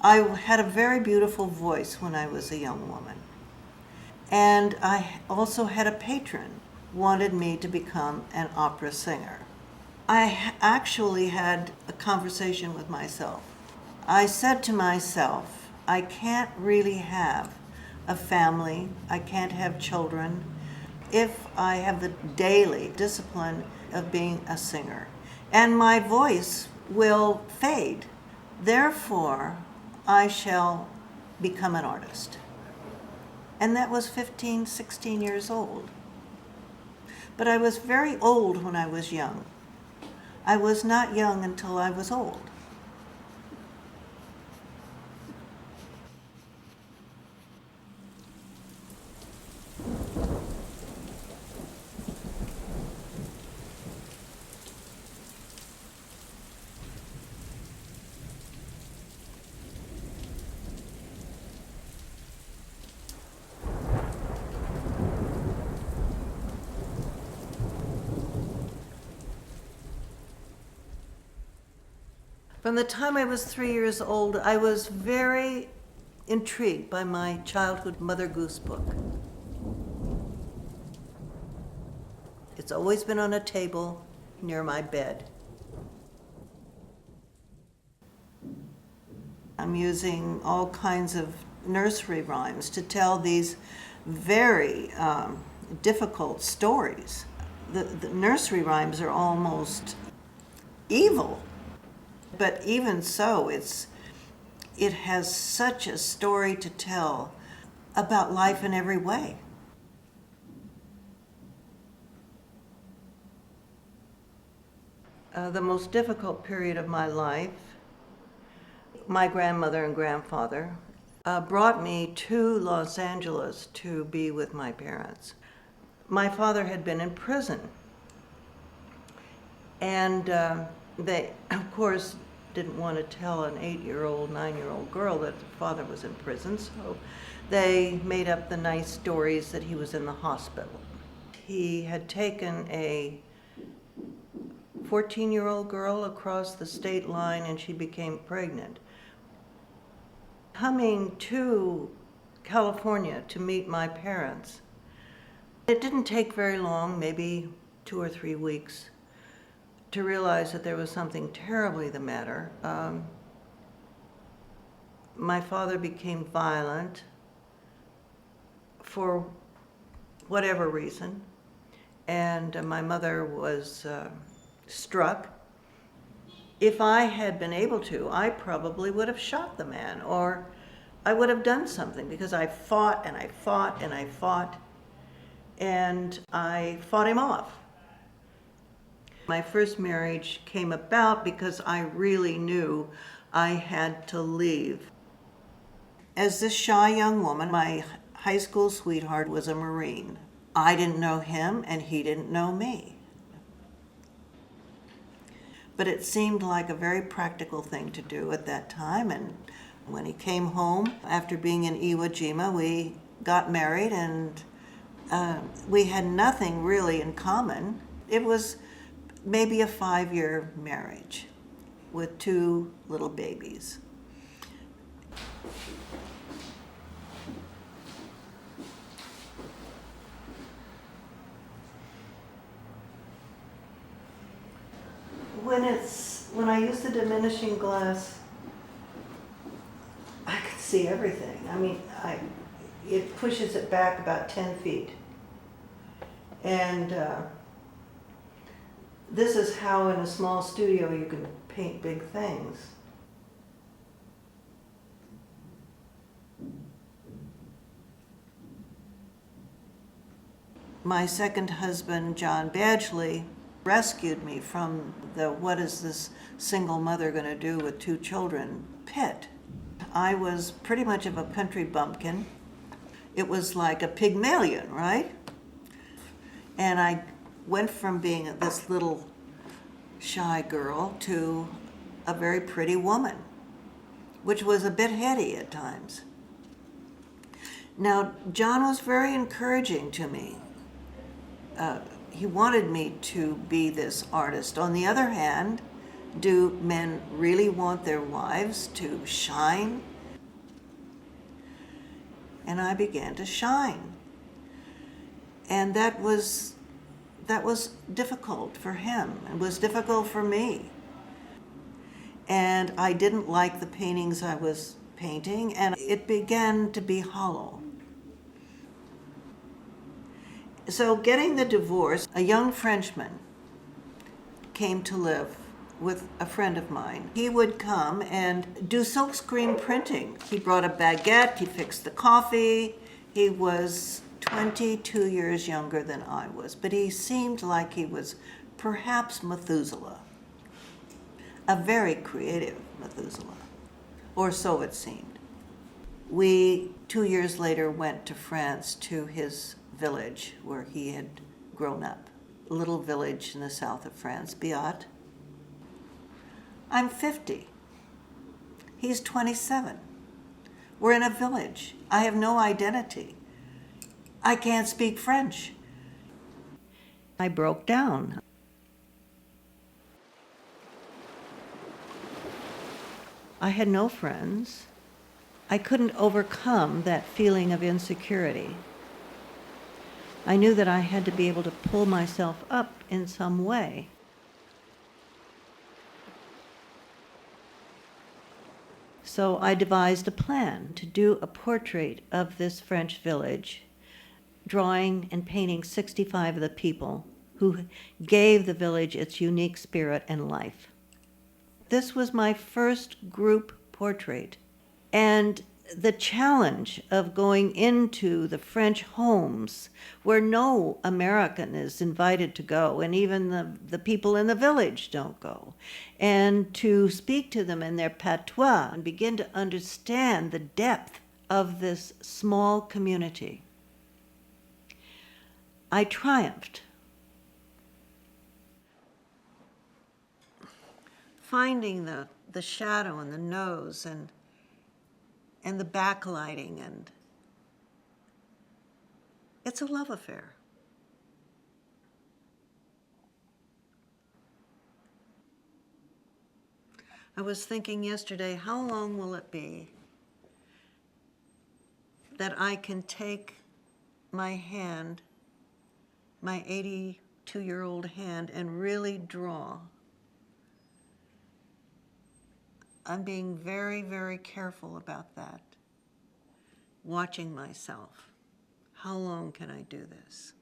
I had a very beautiful voice when I was a young woman. And I also had a patron who wanted me to become an opera singer. I actually had a conversation with myself. I said to myself, I can't really have a family, I can't have children if I have the daily discipline of being a singer. And my voice will fade. Therefore, I shall become an artist. And that was 15, 16 years old. But I was very old when I was young. I was not young until I was old. From the time I was 3 years old, I was very intrigued by my childhood Mother Goose book. It's always been on a table near my bed. I'm using all kinds of nursery rhymes to tell these very difficult stories. The nursery rhymes are almost evil. But even so, it has such a story to tell about life in every way. The most difficult period of my life, my grandmother and grandfather brought me to Los Angeles to be with my parents. My father had been in prison, and they, of course, didn't want to tell an 8-year-old, 9-year-old girl that the father was in prison, so they made up the nice stories that he was in the hospital. He had taken a 14-year-old girl across the state line and she became pregnant. Coming to California to meet my parents, it didn't take very long, maybe 2 or 3 weeks, to realize that there was something terribly the matter. My father became violent for whatever reason, and my mother was struck. If I had been able to, I probably would have shot the man, or I would have done something, because I fought and I fought and I fought, and I fought him off. My first marriage came about because I really knew I had to leave. As this shy young woman, my high school sweetheart was a Marine. I didn't know him and he didn't know me. But it seemed like a very practical thing to do at that time, and when he came home after being in Iwo Jima, we got married, and we had nothing really in common. It was maybe a 5-year marriage with 2 little babies. When I use the diminishing glass, I could see everything. I mean, it pushes it back about 10 feet. And this is how in a small studio you can paint big things. My second husband, John Badgley, rescued me from the what is this single mother going to do with 2 children pit. I was pretty much of a country bumpkin. It was like a Pygmalion, right? And I went from being this little shy girl to a very pretty woman, which was a bit heady at times. Now, John was very encouraging to me. He wanted me to be this artist. On the other hand, do men really want their wives to shine and I began to shine. And that was difficult for him. It was difficult for me. And I didn't like the paintings I was painting, and it began to be hollow. So, getting the divorce, a young Frenchman came to live with a friend of mine. He would come and do silkscreen printing. He brought a baguette, he fixed the coffee. He was 22 years younger than I was, but he seemed like he was perhaps Methuselah, a very creative Methuselah, or so it seemed. We, 2 years later, went to France to his village where he had grown up, a little village in the south of France, Biot. I'm 50. He's 27. We're in a village. I have no identity. I can't speak French. I broke down. I had no friends. I couldn't overcome that feeling of insecurity. I knew that I had to be able to pull myself up in some way. So I devised a plan to do a portrait of this French village, drawing and painting 65 of the people who gave the village its unique spirit and life. This was my first group portrait. And the challenge of going into the French homes where no American is invited to go, and even the people in the village don't go, and to speak to them in their patois and begin to understand the depth of this small community. I triumphed. Finding the shadow and the nose and the backlighting, and it's a love affair. I was thinking yesterday, how long will it be that I can take my hand, my 82-year-old hand, and really draw? I'm being very, very careful about that. Watching myself. How long can I do this?